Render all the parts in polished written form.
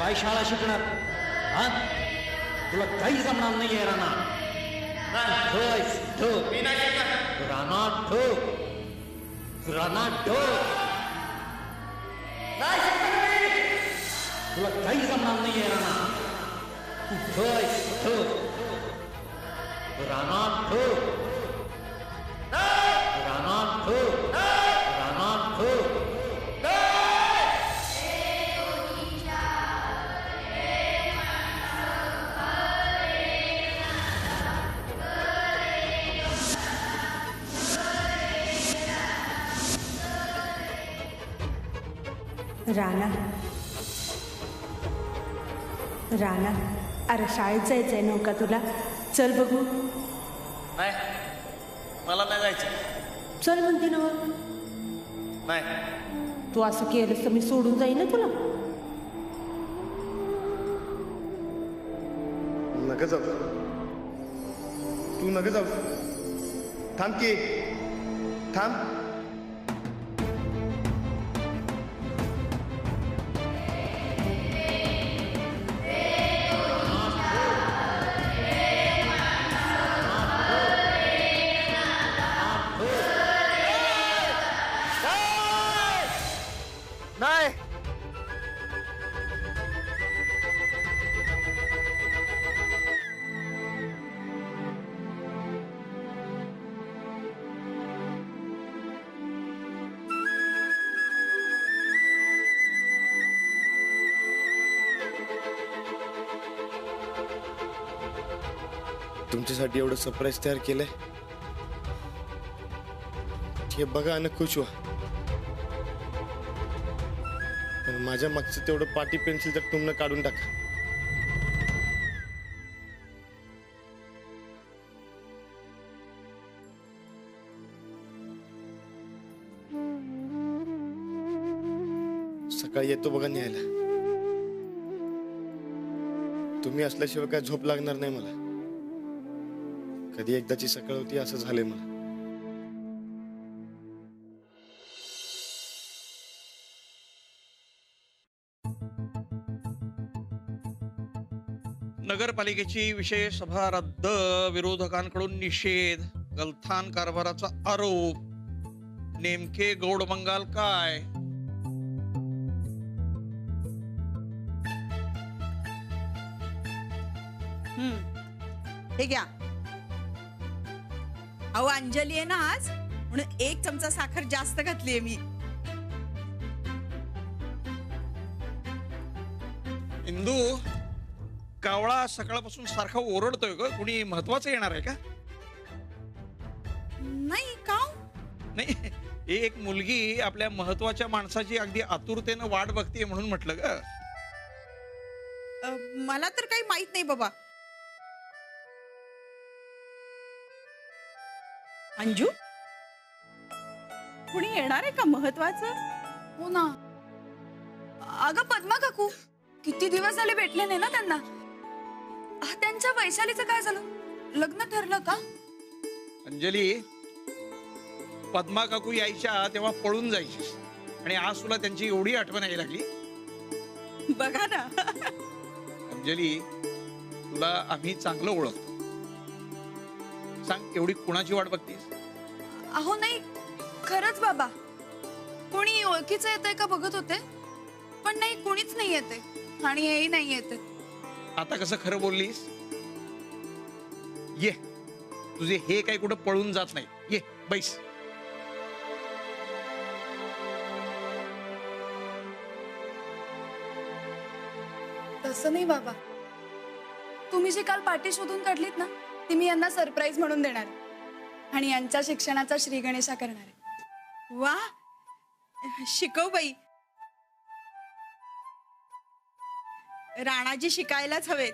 काय शाळा शिकणार? हा, तुला काही जमणार नाहीये राणा. राणा ठोक, राणा ठोक. तुला काही जमणार नाहीये राणा. तू ठोक, राणा ठोक, राणा ठोक, राणा ठोक. राणा, राणा, अरे शाळेत जायचंय नव्हता तुला? चल बघू. नाही, मला नाही जायचं. चल म्हणते ना. नाही, तू असं केलंस तर मी सोडून जाईन ना तुला. नका जाऊ, तू नका जाऊ. थांब की, थांब. नाही. तुमच्यासाठी एवढं सरप्राईज तयार केलंय, हे बघा आणि खुश व्हा. पण माझ्या मागचं तेवढं पाटी पेन्सिल तर तुम्हाला काढून टाका. सकाळी येतो बघा न्यायला. तुम्ही असल्याशिवाय काय झोप लागणार नाही मला. कधी एकदाची सकाळ होती असं झालंय मला. नगरपालिकेची विशेष सभा रद्द, विरोधकांकडून निषेध, गलथान कारभाराचा आरोप. नेमके गौड बंगाल काय? हे घ्या. अहो अंजली आहे ना आज, म्हणून 1 चमचा साखर जास्त घातलीये मी. इंदू, कावळा सकाळपासून सारखा ओरडतोय ग. कुणी महत्वाचं येणार आहे का? नाही का? नाही, एक मुलगी आपल्या महत्वाच्या माणसाची अगदी आतुरतेनं वाट बघतीये म्हणून म्हटलं ग. मला तर काही माहित नाही बाबा. अंजू, कुणी येणार आहे का महत्वाचं? हो ना. अगं पद्मा काकू, किती दिवस झाले भेटले नाही ना त्यांना. त्यांच्या वैशालीचं काय झालं? लग्न ठरलं का? अंजली, पद्मा काकू यायच्या तेव्हा पळून जायची आणि आज तुला त्यांची एवढी आठवण यायला लागली. बघा ना. अंजली, तुला आम्ही चांगलं ओळखतो. सांग, एवढी कुणाची वाट बघतीस? अहो नाही, खरंच बाबा. कोणी ओळखीचं येतंय का बघत होते, पण नाही, कोणीच नाही येते आणि हेही नाही येते. आता कसं खरं बोललीस? ये, तुझे हे काही कुठं पळून जात नाही. ये बैस. तसं नाही बाबा. तुम्ही जी काल पार्टी शोधून काढलीत ना, ती मी यांना सरप्राईज म्हणून देणार आणि यांच्या शिक्षणाचा श्री गणेशा करणार आहे. वा, शिकव बाई. राणाजी शिकायलाच हवेत.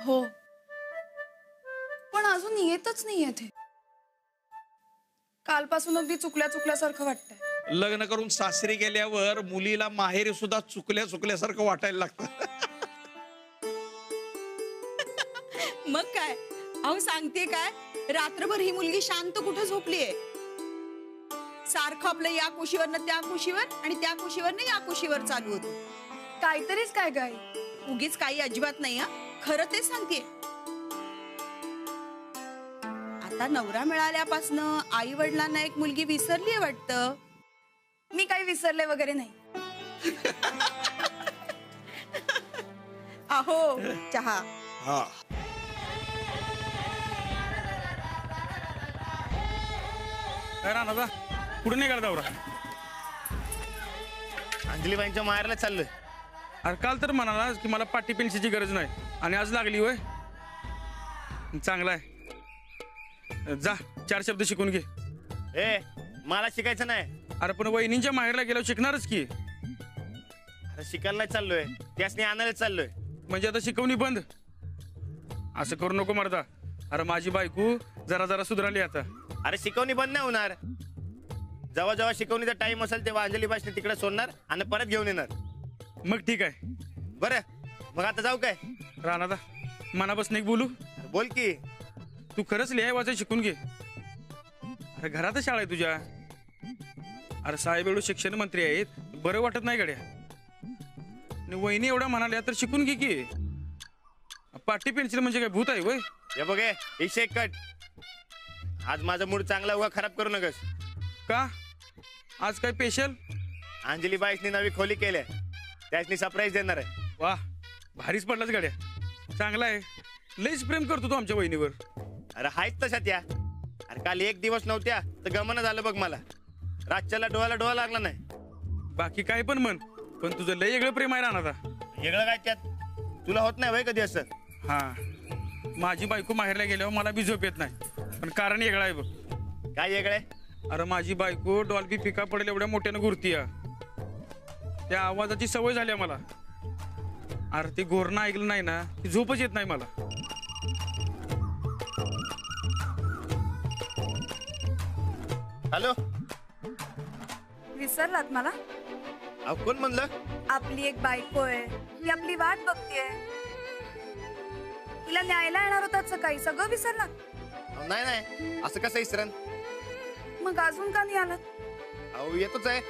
हो, पण अजून येतच नाही येते. कालपासून अगदी चुकल्यासारखं वाटतंय. लग्न करून सासरी गेल्यावर मुलीला माहेरी सुद्धा चुकल्यासारखं वाटायला लागतं. मग काय? अहो सांगते काय, रात्रभर ही मुलगी शांत कुठं झोपलीये. सारखं आपलं या कुशीवरनं त्या कुशीवर आणि त्या कुशीवरनं या कुशीवर चालू होतं. काहीतरीच काय गाई. उगीच काही अजिबात नाही हा, खरं ते सांगते. आता नवरा मिळाल्यापासनं आई वडिलांना एक मुलगी विसरली वाटतं. मी काही विसरले वगैरे नाही. अहो चहा. हा काय राहणार कुठे निघाला दौरा? अंजलीबाईंच्या माहेरला चाललोय. अरे काल तर म्हणाला की मला पाटी पेन्सिलची गरज नाही आणि आज लागली होय. चांगला आहे, जा 4 शब्द शिकून घे. ए मला शिकायचं नाही. अरे पण वहिनींच्या माहेरला गेल्यावर शिकणारच की. अरे शिकायला नाही चाललोय, त्यासनी आणायला चाललोय. म्हणजे आता शिकवणी बंद? असं करू नको मर्दा. अरे माझी बायको जरा जरा सुधारली आता. अरे शिकवणी बंद नाही होणार. जेव्हा जेव्हा शिकवणीचा टाइम असेल तेव्हा अंजलीबाईसनी तिकडे सोडणार आणि परत घेऊन येणार. मग ठीक आहे. बरं मग आता जाऊ काय? राहणार मनापासून एक बोलू. अरे बोल की. तू खरंच लिहाय वाचाय शिकून घे. अरे घरातच शाळा आहे तुझ्या. अरे साहेब एवढं शिक्षण मंत्री आहेत, बरं वाटत नाही गड्या. आणि वहिनी एवढ्या म्हणाल्या तर शिकून घे की. पाटी पेन्सिल म्हणजे काय भूत आहे वय? हे बघे इशे कट. आज माझा मूड चांगला उगा खराब करू नकस. का आज काय स्पेशल? अंजलीबाईसनी नवी खोली केल्या, त्यासनी सरप्राईज देणार आहे. वा भारीच पडलाच गाड्या. चांगला आहे. लईच प्रेम करतो तो आमच्या वहिनीवर. अरे हायच तशा त्या. अरे काल एक दिवस नव्हत्या तर गमन झालं बघ मला. रातच्याला डोळ्याला डोळा लागला नाही. बाकी काय पण म्हण, पण तुझं लय वेगळं प्रेम आहे राहणार. वेगळं काय त्यात? तुला होत नाही वय कधी असं? हा माझी बायको माहेरला गेल्यावर मला बी झोप येत नाही, पण कारण वेगळं आहे बघ. काय वेगळं? अरे माझी बायको डॉल्बी पिका पडेल एवढ्या मोठ्यानं घुरती. त्या आवाजाची सवय झाली आहे मला. अरे ते घोरणं ऐकलं नाही ना की झोपच येत नाही मला. हॅलो विसरलात मला? अहो कोण म्हणलं? आपली एक बायको आहे, ती आपली वाट बघतीये. तिला न्यायला येणार होतात सकाळी, सगळं विसरलात? अहो, नाही नाही असं कसं इसरण? मग अजून का नाही आलात? अहो येतोच आहे.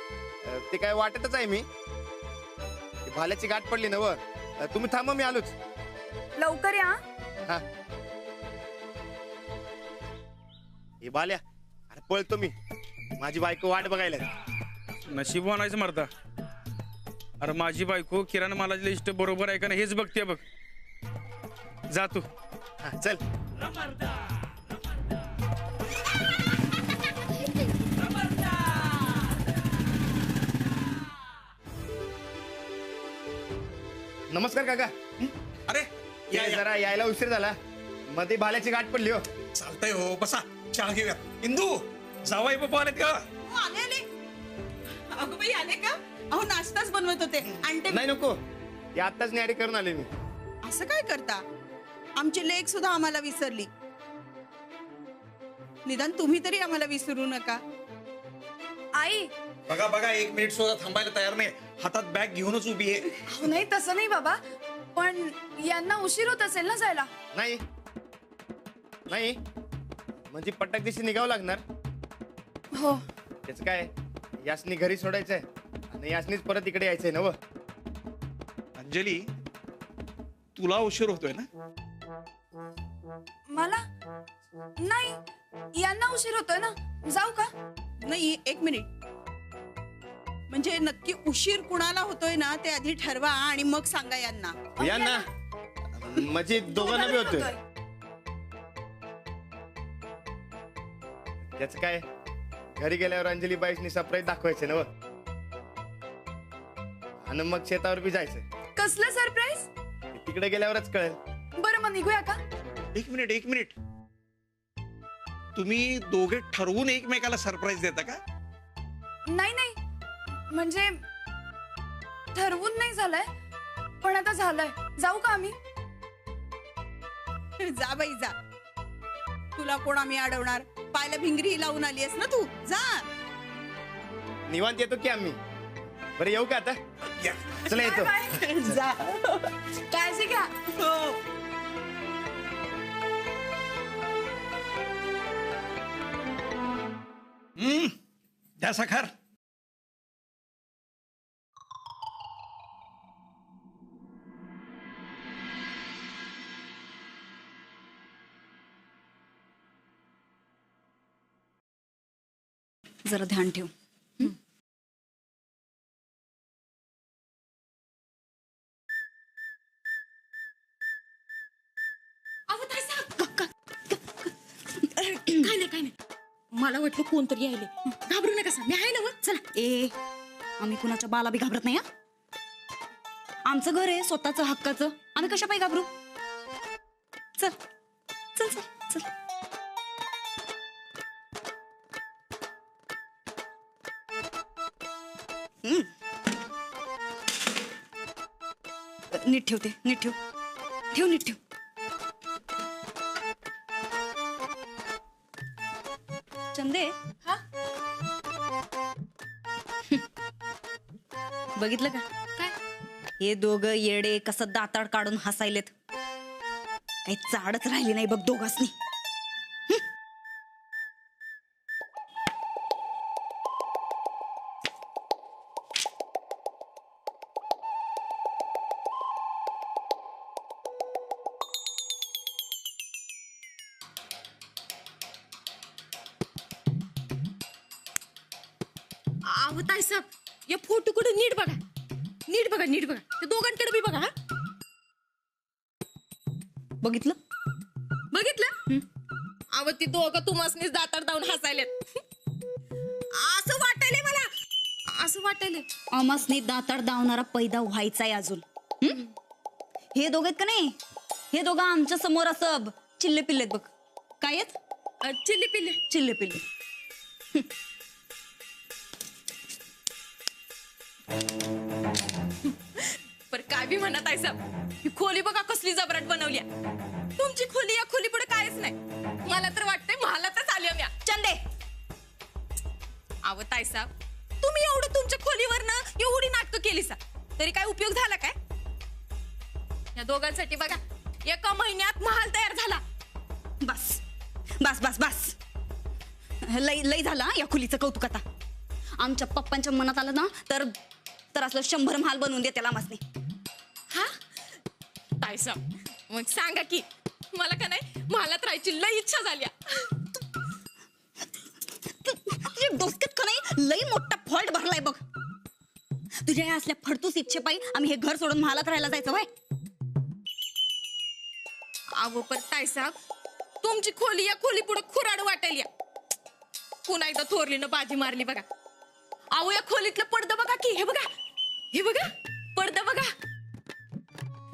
ते काय वाटतच आहे मी. ती भाल्याची गाठ पडली ना व. तुम्ही थांबा मी आलोच. लवकर या. हा हे भाल्या. अरे पळतो मी, माझी बायको वाट बघायला. नशीब म्हणायचं मरता. अरे माझी बायको किराणा मालाची लिस्ट बरोबर आहे का नाही हेच बघते बघ. जा तू. हा, चल. नमस्कार काका. अरे या जरा यायला उशीर झाला, मध्ये भाल्याची गाठ पडली हो. चालतंय हो, बसा चहा घेऊया. इंदू जावाई बाबा आलेत का? हो, आले आले. अगं बाई आले का? अहो नाश्ताच बनवत होते. आणते मी. नाही नको, हे आत्ताच न्यारी करून आले मी. असं काय करता? आमची लेक सुद्धा आम्हाला विसरली. निदान तुम्ही तरी आम्हाला विसरू नका. आई. बघा बघा 1 मिनिट सुद्धा थांबायला तयार नाही. हातात बॅग घेऊनच उभी आहे. अहो, नाही तसं नाही बाबा, पण यांना उशीर होत असेल ना जायला. नाही नाही म्हणजे पटक दिवशी निघावं लागणार. हो. त्याच काय, यासनी घरी सोडायचंय आणि यासनीच परत इकडे यायचंय ना व. अंजली तुला उशीर होतोय ना? मला नाही, यांना उशीर होतोय ना. जाऊ का? नाही 1 मिनिट. म्हणजे नक्की उशीर कुणाला होतोय ना ते आधी ठरवा आणि मग सांगा यांना. या ना, म्हणजे दोघांना बी होतोय. त्याच काय, घरी गेल्यावर अंजली बाईसनी सरप्राईज दाखवायचे ना व. आणि मग शेतावर बी जायचंय. कसलं सरप्राईज? तिकडे गेल्यावरच कळेल. बरं मग निघूया का? 1 मिनिट. तुम्ही दोघे ठरवून एकमेकाला सरप्राईज देता का? नाही नाही, म्हणजे ठरवून नाही झालंय, पण आता झालंय. जाऊ का आम्ही? जा बाई जा. तुला कोण आम्ही अडवणार? पायला भिंगरी लावून आली आहेस ना तू. जा. निवांत येतो की आम्ही. बरं येऊ का आता? या. चला येतो. बाय. जा. काळजी घ्या. हो. द्या साखर. जरा ध्यान ठेव. काय नाही मला वाटलं कोणतरी यायले. घाबरू नका मी आहे ना. चला. ए आम्ही कुणाच्या बाला बी घाबरत नाही. आमचं घर आहे स्वतःच हक्काचं. आम्ही कशा पायी घाबरू. चल चल चल चल. नीट ठेवते. नीट ठेव. ठेव नीट ठेव. चंदे. हा बघितलं का काय हे दोघं येडे कसं दाताड काढून हसायलेत. काही चाडच राहिली नाही बघ दोघांनी. अहो ताईसाहेब, या फोटो कडे नीट बघा. नीट बघा. त्या दोघांकडे बी बघा. बघितलं. अहो ती दोघं तुम्हासनीच दातार दावून हसायलेत. असं वाटायलंय मला. आमासनी दाताड दावणारा पैदा व्हायचाय अजून. हे दोघं आहेत का नाही. हे दोघं आमच्या समोर असं चिल्ले पिल्लेत बघ. काय आहेत. चिल्ले पिल्ले. पर काय बी म्हणत आहे साहेब, ही खोली बघा कसली जबराट बनवली. तुमची खोली या खोली पुढे कायच नाही. मला तर वाटतंय महालातच आल्या म्या. चंदे. अहो ताईसाहेब, तुम्ही एवढं तुमच्या खोलीवर ना एवढी नाटकं केली सा तरी काय उपयोग झाला काय. या दोघांसाठी बघा एका महिन्यात महाल तयार झाला. बस बस बस बस. लई झाला या खोलीचं कौतुक. आता आमच्या पप्पांच्या मनात आलं ना तर असलं 100 महाल बनवून दे त्याला मसने. हा ताईसाहेब, मग सांगा की मला का नाही महालात राहायची लई इच्छा झाली. तुझ्या डोसक्यात का नाही लई मोठा फॉल्ट भरलाय बघ. तुझ्या या असल्या फडतूस इच्छेपायी आम्ही हे घर सोडून महालात राहायला जायचं वय. अहो पण ताईसाहेब, तुमची खोली या खोली पुढे खुराड वाटायली. पुन्हा एकदा थोरलीनं बाजी मारली बघा. अहो या खोलीतलं पडदा बघा की. हे बघा पडदा बघा.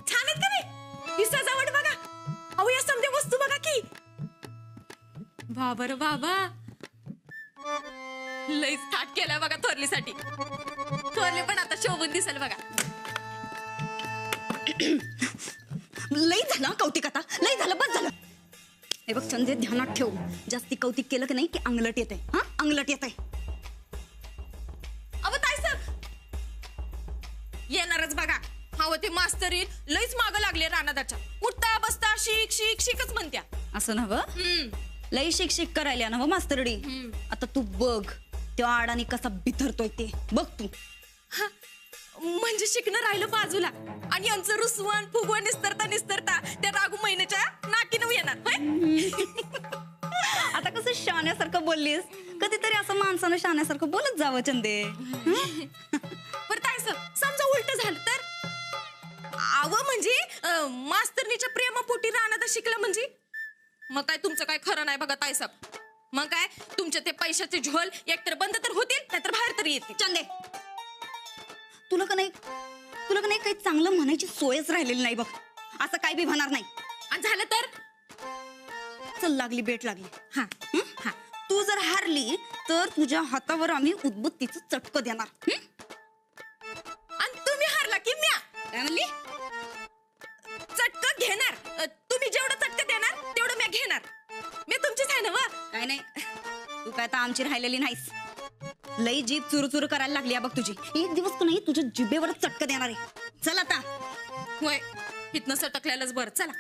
छान आहेत का नाही. ही सजावट बघा. अहो या समजा वस्तू बघा की. बाबा रे बाबा, लईच थाट केलाय बघा थोरलीसाठी. थोरली पण आता शोभून दिसेल बघा. लई झालं कौतिक. आता लई झालं बस झालं. हे बघ चंदे, ध्यानात ठेव. जास्ती कौतिक केलं की नाही की अंगलट येते. हा अंगलट येते. अहो ताईसाहेब येणारच बघा. हवं ते मास्तरी लईच मागं लागले रानादाच्या. उठता बसता शिकच म्हणत्या. असं नव्हं. लई शिक करायला ना मास्तरडी. आता तू बघ त्या आडाने कसा बिथरतोय ते बघ तू. म्हणजे शिकणं राहिलं बाजूला आणि यांचं रुसवण फुगवण निस्तरता त्या रागू महिन्याच्या नाकीनं येणार. आता कसं शाण्यासारखं बोललीस. कधीतरी असं माणसानं शाण्यासारखं बोलत जावं चंदे. बरं ताईसाहेब, समजा उलट झालं तर. अव म्हणजे मास्तरनीच्या प्रेमापोटी रानात शिकलं म्हणजे मग काय तुमचं काय खरं नाही बघा ताईसाहेब. मग काय तुमचे ते पैशाचे झोल एकतर बंद तर होतील नाहीतर बाहेर तरी येतील. चंदे, तुला का नाही काही चांगलं म्हणायची सोयच राहिलेली नाही बघ. असं काय बी होणार नाही. आणि झालं तर चल लागली बेट लागली. हा तू जर हारली तर तुझ्या हातावर आम्ही उदबत्तीचं चटकं देणार. आणि तुम्ही हारला की म्या काय म्हणली. चटकं घेणार. तुम्ही जेवढं चटकं देणार तेवढं मी घेणार. मी तुमचीच आहे ना वा. काय नाही, तू काय आता आमची राहिलेली नाहीस. लई जीभ चुरू करायला लागली बघ तुझी. एक दिवस का नाही तुझ्या जिभेवरच चटकं देणार आहे. चल आता. होय, इथनं सटकल्यालाच बरं. चला.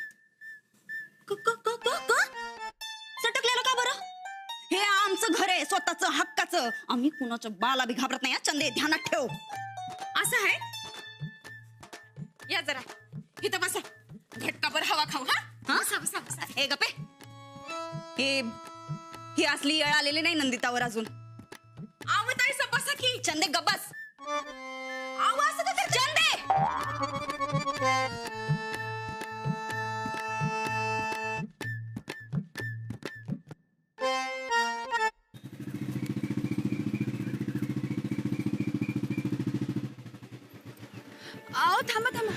सटकलेलं का बरं. हे आमचं घर आहे स्वतःच हक्काचं. आम्ही कुणाच्या बाला बी घाबरत नाही. चंदे, ध्यानात ठेव. असं आहे. या जरा इथं बसा. घटकाभर हवा खाऊ. हा बसा. हे गपे. हे असली येळ आलेली नाही नंदितावर अजून. चंदे गबस. चंदे आओ थांबा थांबा.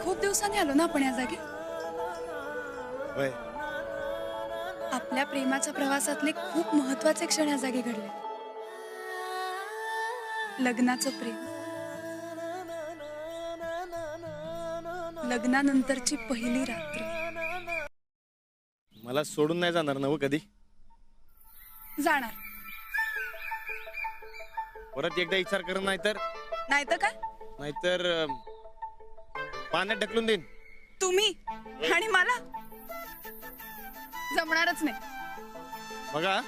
खूप दिवसांनी आलो ना आपण या जागी. होय. आपल्या प्रेमाच्या प्रवासातले खूप महत्वाचे क्षण या जागी घडले. लग्नाचं प्रेम, लग्नानंतरची पहिली रात्र. मला सोडून नाही जाणार ना हो कधी. जाणार परत एकदा विचार कर, नाहीतर नाही तर काय. नाहीतर पाण्यात ढकलून देईन. तुम्ही आणि मला जमणारच नाही. बघा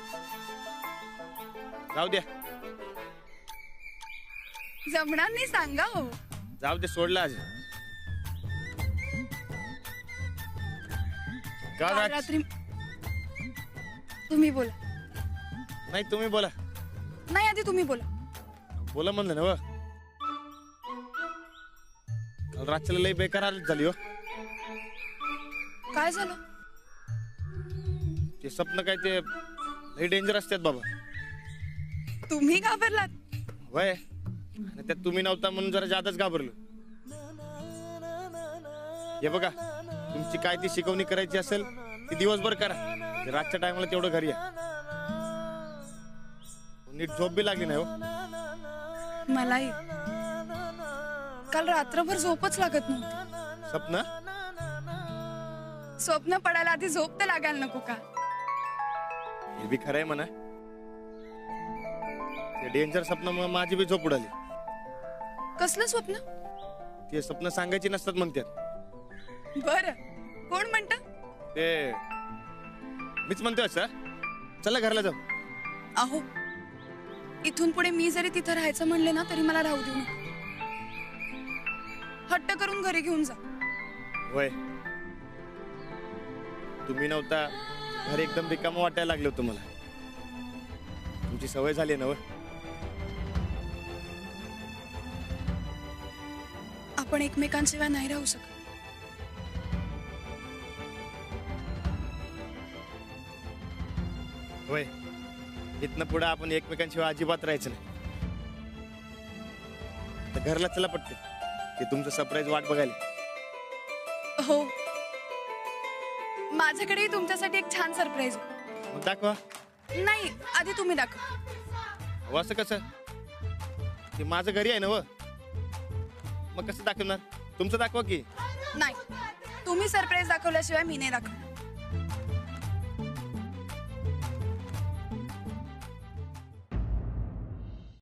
जाऊ द्या, जमणार नाही सांगा हो. जाऊ दे, सोडलं आज. काल काल रात्री तुम्ही बोला. नाही तुम्ही बोला. नाही आधी तुम्ही बोला. बोला म्हणलं ना व. काल रात्रीला लई बेकार हालत झाली हो. काय झालं. ते स्वप्न काय ते लई डेंजर असतात बाबा. तुम्ही घाबरलात. वय आणि त्यात तुम्ही नव्हता म्हणून जरा जादच घाबरलो. हे बघा, तुमची काय ती शिकवणी करायची असेल ती दिवसभर करा. ते रातच्या टायमाला तेवढं घरी या. नीट झोप बी लागली नाही हो. मलाही काल रात्रभर झोपच लागत नव्हती. स्वप्न स्वप्न पडायला आधी झोप तर लागायला नको का. हे बी खरंय म्हणा. ते डेंजर स्वप्न माझी बी झोप उडाली. कसलं स्वप्न. ते स्वप्न सांगायची नसतात म्हणतात. बर कोण म्हणत. ते मीच म्हणतोय सर. चला घरला जाऊ. अहो इथून पुढे मी जरी तिथं राहायचं म्हणले ना तरी मला राहू देऊ नका. हट्ट करून घरी घेऊन जा. होय, तुम्ही नव्हता घर एकदम रिकामं वाटायला लागलं होतं मला. तुमची सवय झाली ना. आपण एकमेकांशिवाय नाही राहू शकत. होय, इथनं पुढे आपण एकमेकांशिवाय अजिबात राहायचं नाही. तर घरला चला पटकन. ते तुमचं सरप्राईज वाट बघायला. हो माझ्याकडेही तुमच्यासाठी एक छान सरप्राईज आहे. मग दाखवा. नाही आधी तुम्ही दाखवा. हो असं कसं. ते माझं घरी आहे ना व. मग कसं दाखवणार. तुमचं दाखवा की. नाही तुम्ही सरप्राईज दाखवल्याशिवाय मी नाही दाखव.